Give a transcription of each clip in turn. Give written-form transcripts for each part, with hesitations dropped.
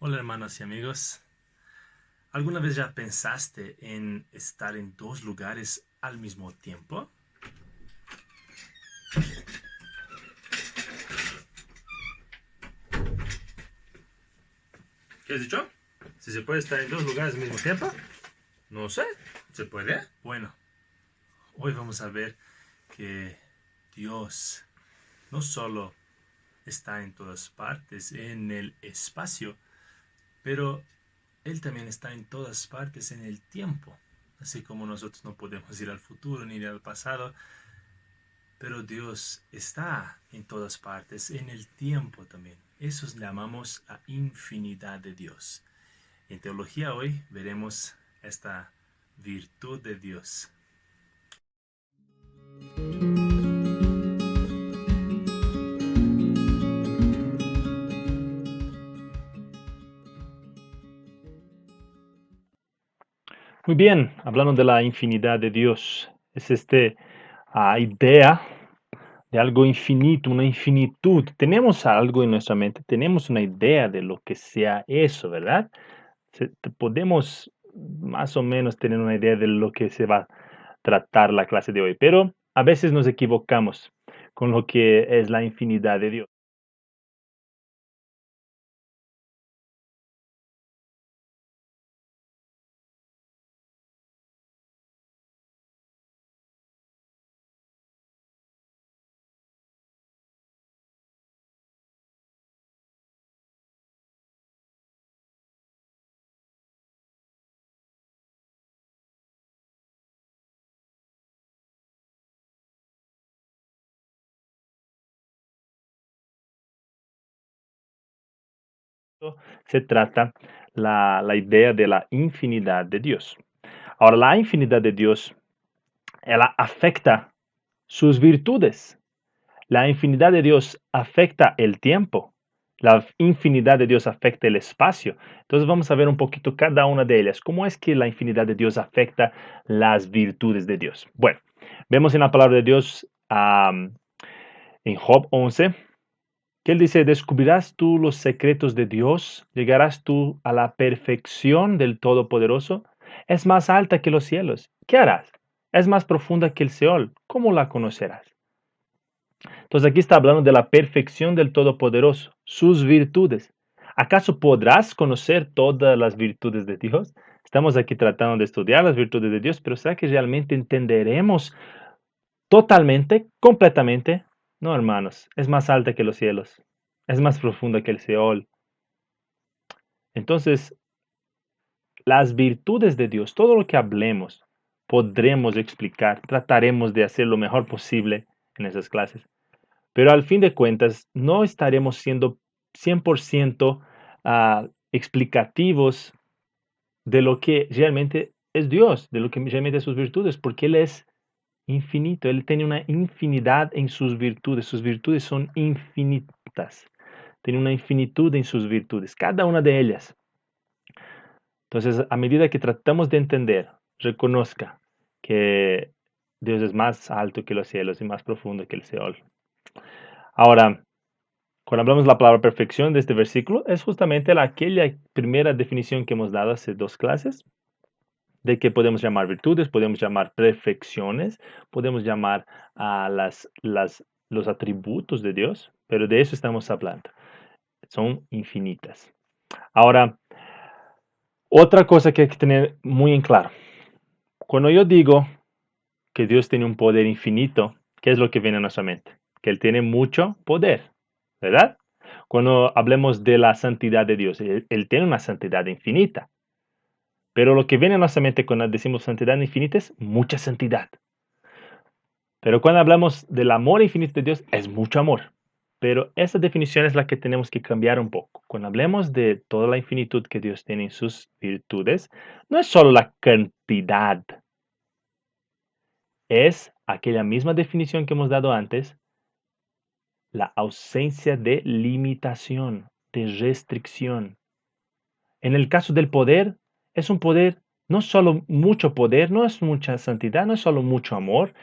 Hola hermanos y amigos. ¿Alguna vez ya pensaste en estar en dos lugares al mismo tiempo? ¿Qué has dicho? ¿Si se puede estar en dos lugares al mismo tiempo? No sé. ¿Se puede? Bueno, hoy vamos a ver que Dios no solo está en todas partes en el espacio, pero Él también está en todas partes en el tiempo. Así como nosotros no podemos ir al futuro ni ir al pasado, pero Dios está en todas partes, en el tiempo también. Eso llamamos a infinidad de Dios. En teología hoy veremos esta virtud de Dios. Muy bien, hablando de la infinidad de Dios, es idea de algo infinito, una infinitud. Tenemos algo en nuestra mente, tenemos una idea de lo que sea eso, ¿verdad? Podemos más o menos tener una idea de lo que se va a tratar la clase de hoy, pero a veces nos equivocamos con lo que es la infinidad de Dios. Se trata la idea de la infinidad de Dios. Ahora, la infinidad de Dios, ela afecta sus virtudes. La infinidad de Dios afecta el tiempo. La infinidad de Dios afecta el espacio. Entonces vamos a ver un poquito cada una de ellas. ¿Cómo es que la infinidad de Dios afecta las virtudes de Dios? Bueno, vemos en la palabra de Dios en Job 11 que él dice, ¿descubrirás tú los secretos de Dios? ¿Llegarás tú a la perfección del Todopoderoso? Es más alta que los cielos. ¿Qué harás? Es más profunda que el Seol. ¿Cómo la conocerás? Entonces aquí está hablando de la perfección del Todopoderoso, sus virtudes. ¿Acaso podrás conocer todas las virtudes de Dios? Estamos aquí tratando de estudiar las virtudes de Dios, pero ¿será que realmente entenderemos totalmente, completamente? No, hermanos, es más alta que los cielos, es más profunda que el Seol. Entonces, las virtudes de Dios, todo lo que hablemos, podremos explicar, trataremos de hacer lo mejor posible en esas clases. Pero al fin de cuentas, no estaremos siendo 100% explicativos de lo que realmente es Dios, de lo que realmente es sus virtudes, porque Él es infinito, Él tiene una infinidad en sus virtudes son infinitas, tiene una infinitud en sus virtudes, cada una de ellas. Entonces, a medida que tratamos de entender, reconozca que Dios es más alto que los cielos y más profundo que el Seol. Ahora, cuando hablamos de la palabra perfección de este versículo, es justamente aquella primera definición que hemos dado hace dos clases, de que podemos llamar virtudes, podemos llamar perfecciones, podemos llamar a los atributos de Dios, pero de eso estamos hablando. Son infinitas. Ahora, otra cosa que hay que tener muy en claro. Cuando yo digo que Dios tiene un poder infinito, ¿qué es lo que viene a nuestra mente? Que Él tiene mucho poder, ¿verdad? Cuando hablemos de la santidad de Dios, Él tiene una santidad infinita. Pero lo que viene a nuestra mente cuando decimos santidad infinita es mucha santidad. Pero cuando hablamos del amor infinito de Dios, es mucho amor. Pero esa definición es la que tenemos que cambiar un poco. Cuando hablemos de toda la infinitud que Dios tiene en sus virtudes, no es solo la cantidad, es aquella misma definición que hemos dado antes, la ausencia de limitación, de restricción. En el caso del poder, es un poder, no solo mucho poder, no es mucha santidad, no es solo mucho amor,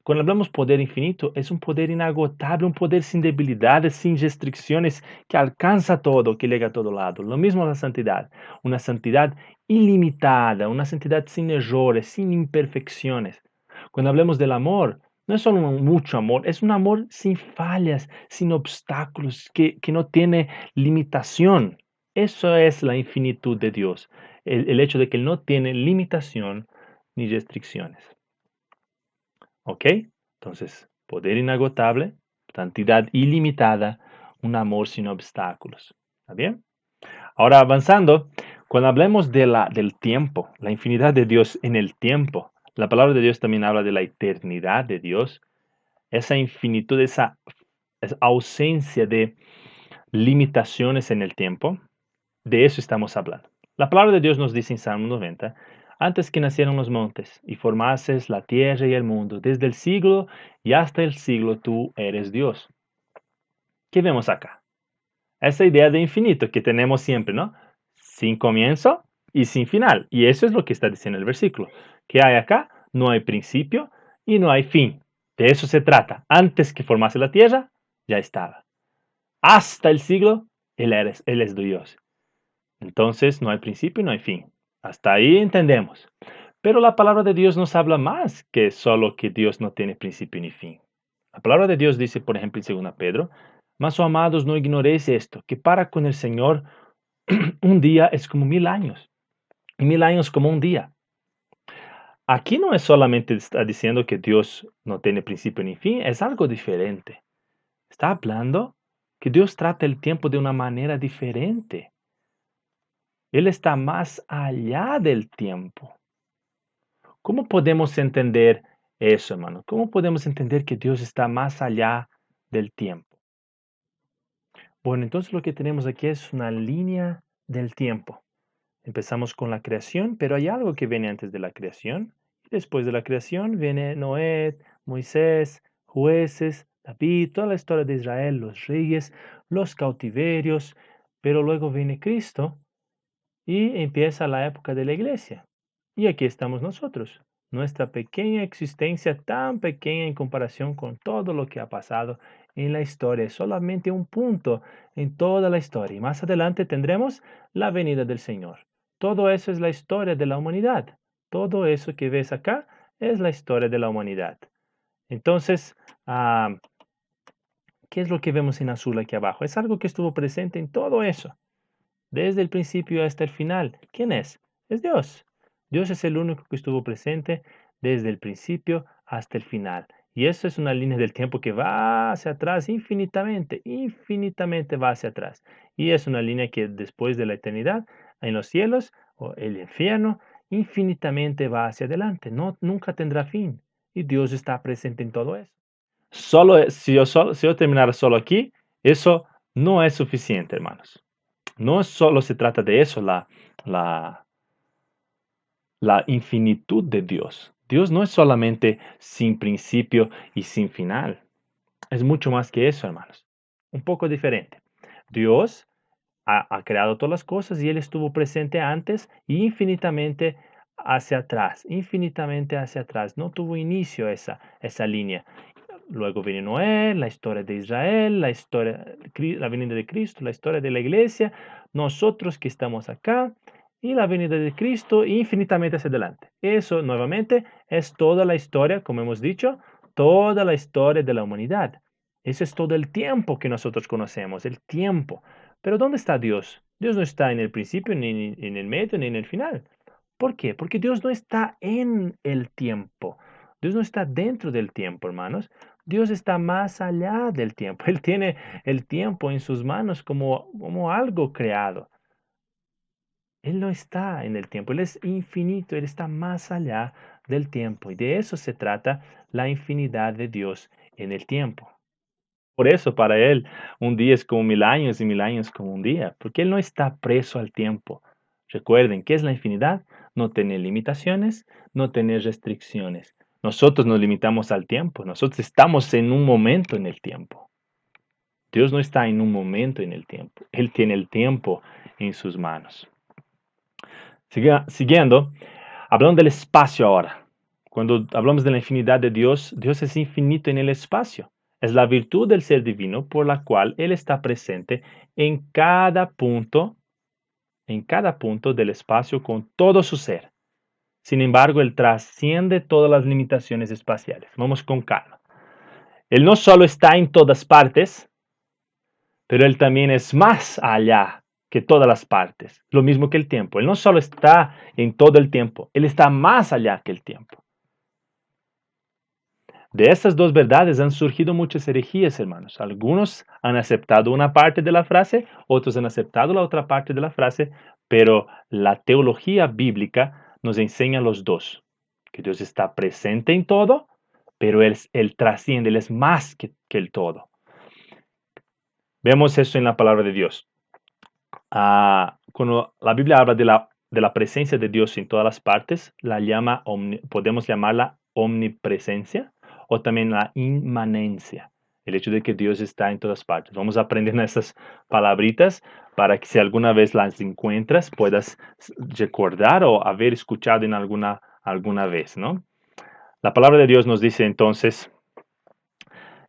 Cuando hablamos poder infinito, es un poder inagotable, un poder sin debilidades, sin restricciones, que alcanza todo, que llega a todo lado. Lo mismo la santidad, una santidad ilimitada, una santidad sin errores, sin imperfecciones. Cuando hablamos del amor, no es solo un mucho amor, es un amor sin fallas, sin obstáculos, que no tiene limitación. Eso es la infinitud de Dios, el hecho de que Él no tiene limitación ni restricciones. ¿Ok? Entonces, poder inagotable, santidad ilimitada, un amor sin obstáculos. ¿Está bien? Ahora avanzando, cuando hablemos del tiempo, la infinidad de Dios en el tiempo, la palabra de Dios también habla de la eternidad de Dios, esa infinitud, esa ausencia de limitaciones en el tiempo, de eso estamos hablando. La palabra de Dios nos dice en Salmo 90, antes que nacieron los montes y formases la tierra y el mundo, desde el siglo y hasta el siglo tú eres Dios. ¿Qué vemos acá? Esa idea de infinito que tenemos siempre, ¿no? Sin comienzo y sin final. Y eso es lo que está diciendo el versículo. ¿Qué hay acá? No hay principio y no hay fin. De eso se trata. Antes que formase la tierra, ya estaba. Hasta el siglo, Él es Dios. Entonces no hay principio y no hay fin. Hasta ahí entendemos. Pero la palabra de Dios nos habla más que solo que Dios no tiene principio ni fin. La palabra de Dios dice, por ejemplo, en 2 Pedro, mas, oh amados, no ignoréis esto, que para con el Señor un día es como 1000 años, y 1000 años como un día. Aquí no es solamente está diciendo que Dios no tiene principio ni fin, es algo diferente. Está hablando que Dios trata el tiempo de una manera diferente. Él está más allá del tiempo. ¿Cómo podemos entender eso, hermano? ¿Cómo podemos entender que Dios está más allá del tiempo? Bueno, entonces lo que tenemos aquí es una línea del tiempo. Empezamos con la creación, pero hay algo que viene antes de la creación. Y después de la creación viene Noé, Moisés, jueces, David, toda la historia de Israel, los reyes, los cautiverios, pero luego viene Cristo y empieza la época de la iglesia. Y aquí estamos nosotros, nuestra pequeña existencia, tan pequeña en comparación con todo lo que ha pasado en la historia, es solamente un punto en toda la historia. Y más adelante tendremos la venida del Señor. Todo eso es la historia de la humanidad. Todo eso que ves acá es la historia de la humanidad. Entonces, ¿qué es lo que vemos en azul aquí abajo? Es algo que estuvo presente en todo eso desde el principio hasta el final. ¿Quién es? Es Dios. Dios es el único que estuvo presente desde el principio hasta el final. Y eso es una línea del tiempo que va hacia atrás infinitamente, infinitamente va hacia atrás. Y es una línea que después de la eternidad, en los cielos o el infierno, infinitamente va hacia adelante. No, nunca tendrá fin. Y Dios está presente en todo eso. Si yo terminara solo aquí, eso no es suficiente, hermanos. No solo se trata de eso, la, la infinitud de Dios. Dios no es solamente sin principio y sin final. Es mucho más que eso, hermanos. Un poco diferente. Dios ha creado todas las cosas y Él estuvo presente antes y infinitamente hacia atrás, infinitamente hacia atrás. No tuvo inicio esa línea. Luego viene Noé, la historia de Israel, la venida de Cristo, la historia de la iglesia, nosotros que estamos acá y la venida de Cristo infinitamente hacia adelante. Eso nuevamente es toda la historia, como hemos dicho, toda la historia de la humanidad. Eso es todo el tiempo que nosotros conocemos, el tiempo. Pero ¿dónde está Dios? Dios no está en el principio, ni en el medio, ni en el final. ¿Por qué? Porque Dios no está en el tiempo. Dios no está dentro del tiempo, hermanos. Dios está más allá del tiempo. Él tiene el tiempo en sus manos como algo creado. Él no está en el tiempo, Él es infinito, Él está más allá del tiempo. Y de eso se trata la infinidad de Dios en el tiempo. Por eso para Él un día es como 1000 años y 1000 años como un día, porque Él no está preso al tiempo. Recuerden, ¿qué es la infinidad? No tener limitaciones, no tener restricciones. Nosotros nos limitamos al tiempo, nosotros estamos en un momento en el tiempo. Dios no está en un momento en el tiempo, Él tiene el tiempo en sus manos. Siguiendo, hablando del espacio ahora. Cuando hablamos de la infinidad de Dios, Dios es infinito en el espacio. Es la virtud del ser divino por la cual Él está presente en cada punto del espacio con todo su ser. Sin embargo, Él trasciende todas las limitaciones espaciales. Vamos con calma. Él no solo está en todas partes, pero Él también es más allá que todas las partes. Lo mismo que el tiempo. Él no solo está en todo el tiempo, Él está más allá que el tiempo. De estas dos verdades han surgido muchas herejías, hermanos. Algunos han aceptado una parte de la frase, otros han aceptado la otra parte de la frase, pero la teología bíblica nos enseña los dos, que Dios está presente en todo, pero Él trasciende, Él es más que el todo. Vemos eso en la palabra de Dios. Cuando la Biblia habla de la presencia de Dios en todas las partes, podemos llamarla omnipresencia o también la inmanencia, el hecho de que Dios está en todas partes. Vamos a aprender esas palabritas para que si alguna vez las encuentras puedas recordar o haber escuchado en alguna vez, ¿no? La palabra de Dios nos dice entonces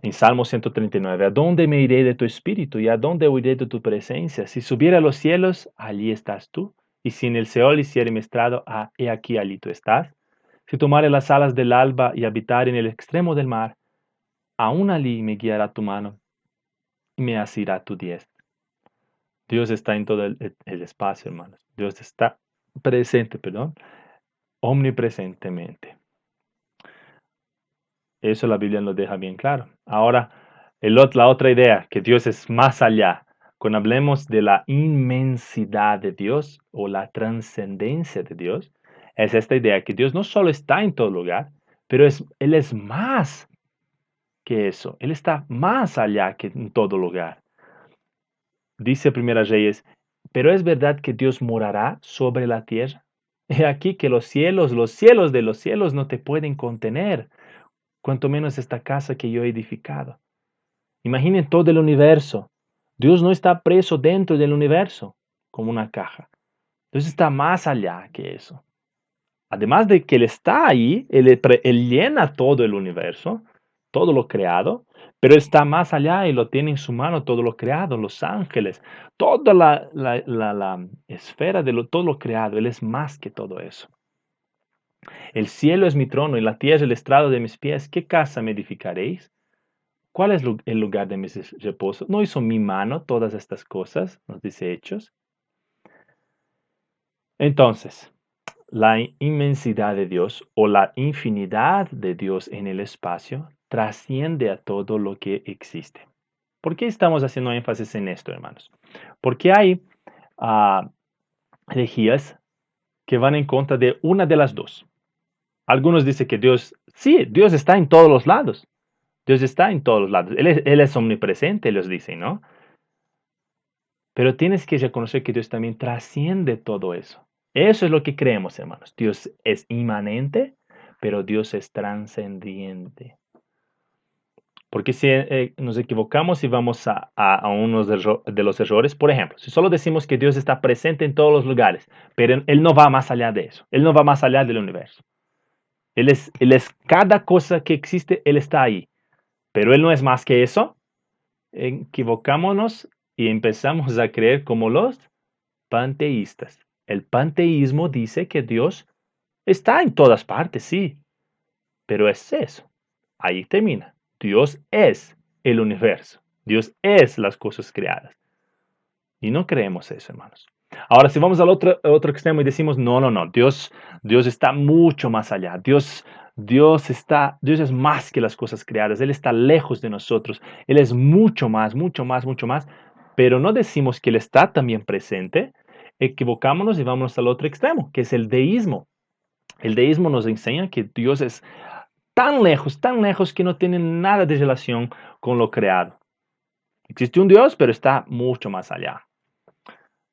en Salmo 139, ¿a dónde me iré de tu espíritu y a dónde huiré de tu presencia? Si subiera a los cielos, allí estás tú. Y si en el Seol hiciere mi estrado, he aquí allí tú estás. Si tomare las alas del alba y habitar en el extremo del mar, aún allí me guiará tu mano y me asirá tu diestra. Dios está en todo el espacio, hermanos. Dios está presente, omnipresentemente. Eso la Biblia nos deja bien claro. Ahora, la otra idea, que Dios es más allá. Cuando hablemos de la inmensidad de Dios o la trascendencia de Dios, es esta idea que Dios no solo está en todo lugar, pero Él es más que eso. Él está más allá que en todo lugar. Dice Primera Reyes, pero es verdad que Dios morará sobre la tierra. He aquí que los cielos de los cielos no te pueden contener, cuanto menos esta casa que yo he edificado. Imaginen todo el universo. Dios no está preso dentro del universo como una caja. Dios está más allá que eso. Además de que Él está ahí, Él llena todo el universo, todo lo creado, pero Él está más allá y lo tiene en su mano todo lo creado, los ángeles, toda la esfera de todo lo creado. Él es más que todo eso. El cielo es mi trono y la tierra el estrado de mis pies. ¿Qué casa me edificaréis? ¿Cuál es el lugar de mi reposo? ¿No hizo mi mano todas estas cosas? Nos dice Hechos. Entonces, la inmensidad de Dios o la infinidad de Dios en el espacio trasciende a todo lo que existe. ¿Por qué estamos haciendo énfasis en esto, hermanos? Porque hay herejías que van en contra de una de las dos. Algunos dicen que Dios está en todos los lados. Dios está en todos los lados. Él es omnipresente, ellos dicen, ¿no? Pero tienes que reconocer que Dios también trasciende todo eso. Eso es lo que creemos, hermanos. Dios es inmanente, pero Dios es trascendiente. Porque si nos equivocamos y vamos a uno de los errores, por ejemplo, si solo decimos que Dios está presente en todos los lugares, pero Él no va más allá de eso, Él no va más allá del universo. Él es cada cosa que existe, Él está ahí, pero Él no es más que eso. Equivocámonos y empezamos a creer como los panteístas. El panteísmo dice que Dios está en todas partes, sí, pero es eso. Ahí termina. Dios es el universo. Dios es las cosas creadas. Y no creemos eso, hermanos. Ahora, si vamos al otro extremo y decimos, no, Dios está mucho más allá. Dios es más que las cosas creadas. Él está lejos de nosotros. Él es mucho más, mucho más, mucho más. Pero no decimos que Él está también presente. Equivocámonos y vamos al otro extremo, que es el deísmo. El deísmo nos enseña que Dios es tan lejos que no tiene nada de relación con lo creado. Existe un Dios, pero está mucho más allá.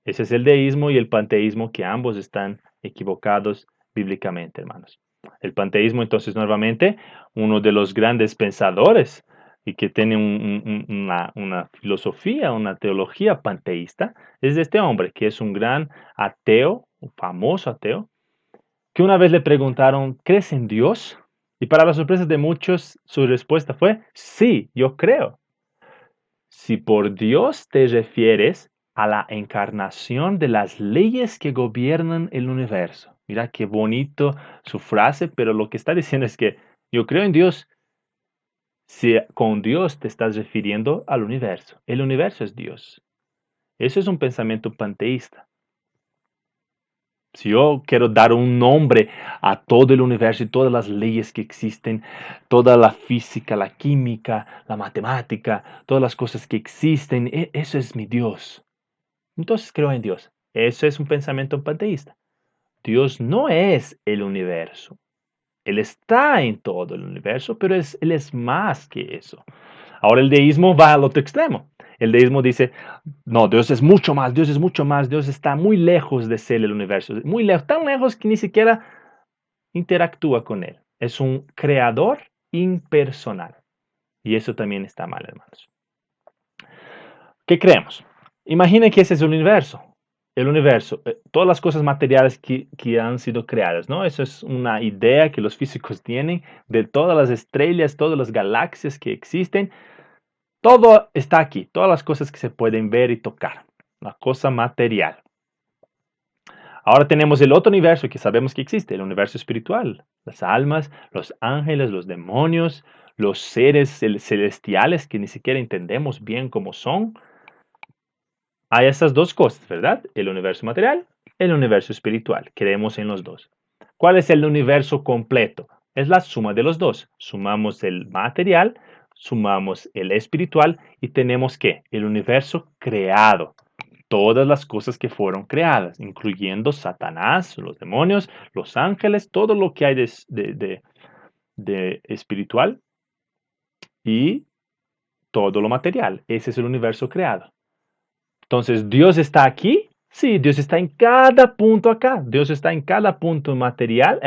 Ese es el deísmo y el panteísmo, que ambos están equivocados bíblicamente, hermanos. El panteísmo, entonces, nuevamente, uno de los grandes pensadores y que tiene una filosofía, una teología panteísta, es de este hombre, que es un gran ateo, un famoso ateo, que una vez le preguntaron, ¿crees en Dios? Y para la sorpresa de muchos, su respuesta fue, sí, yo creo. Si por Dios te refieres a la encarnación de las leyes que gobiernan el universo. Mira qué bonito su frase, pero lo que está diciendo es que yo creo en Dios. Si con Dios te estás refiriendo al universo, el universo es Dios. Eso es un pensamiento panteísta. Si yo quiero dar un nombre a todo el universo y todas las leyes que existen, toda la física, la química, la matemática, todas las cosas que existen, eso es mi Dios. Entonces creo en Dios. Eso es un pensamiento panteísta. Dios no es el universo. Él está en todo el universo, pero Él es más que eso. Ahora el deísmo va al otro extremo. El deísmo dice, no, Dios es mucho más, Dios es mucho más, Dios está muy lejos de ser el universo, muy lejos, tan lejos que ni siquiera interactúa con él. Es un creador impersonal. Y eso también está mal, hermanos. ¿Qué creemos? Imaginen que ese es el universo. El universo, todas las cosas materiales que han sido creadas, ¿no? Eso es una idea que los físicos tienen de todas las estrellas, todas las galaxias que existen. Todo está aquí, todas las cosas que se pueden ver y tocar, la cosa material. Ahora tenemos el otro universo que sabemos que existe, el universo espiritual, las almas, los ángeles, los demonios, los seres celestiales que ni siquiera entendemos bien cómo son. Hay estas dos cosas, ¿verdad? El universo material, el universo espiritual. Creemos en los dos. ¿Cuál es el universo completo? Es la suma de los dos. Sumamos el material, sumamos el espiritual y tenemos ¿qué? El universo creado. Todas las cosas que fueron creadas, incluyendo Satanás, los demonios, los ángeles, todo lo que hay de espiritual y todo lo material. Ese es el universo creado. Entonces, ¿Dios está aquí? Sí, Dios está en cada punto acá. Dios está en cada punto material,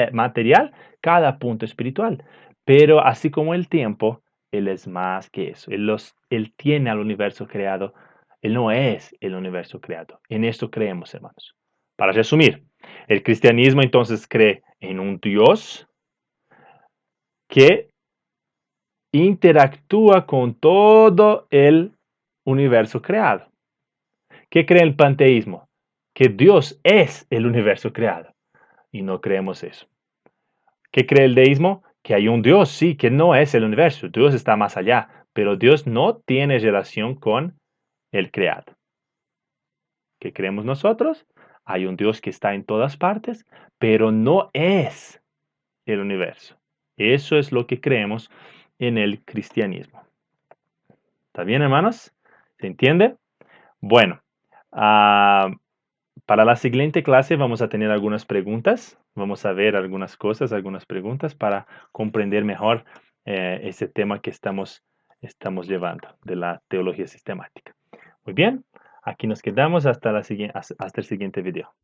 cada punto espiritual. Pero así como el tiempo, Él es más que eso. Él tiene al universo creado. Él no es el universo creado. En esto creemos, hermanos. Para resumir, el cristianismo entonces cree en un Dios que interactúa con todo el universo creado. ¿Qué cree el panteísmo? Que Dios es el universo creado. Y no creemos eso. ¿Qué cree el deísmo? Que hay un Dios, sí, que no es el universo. Dios está más allá. Pero Dios no tiene relación con el creado. ¿Qué creemos nosotros? Hay un Dios que está en todas partes, pero no es el universo. Eso es lo que creemos en el cristianismo. ¿Está bien, hermanos? ¿Se entiende? Bueno, para la siguiente clase vamos a tener algunas preguntas. Vamos a ver algunas cosas, algunas preguntas para comprender mejor ese tema que estamos llevando de la teología sistemática. Muy bien, aquí nos quedamos hasta el siguiente video.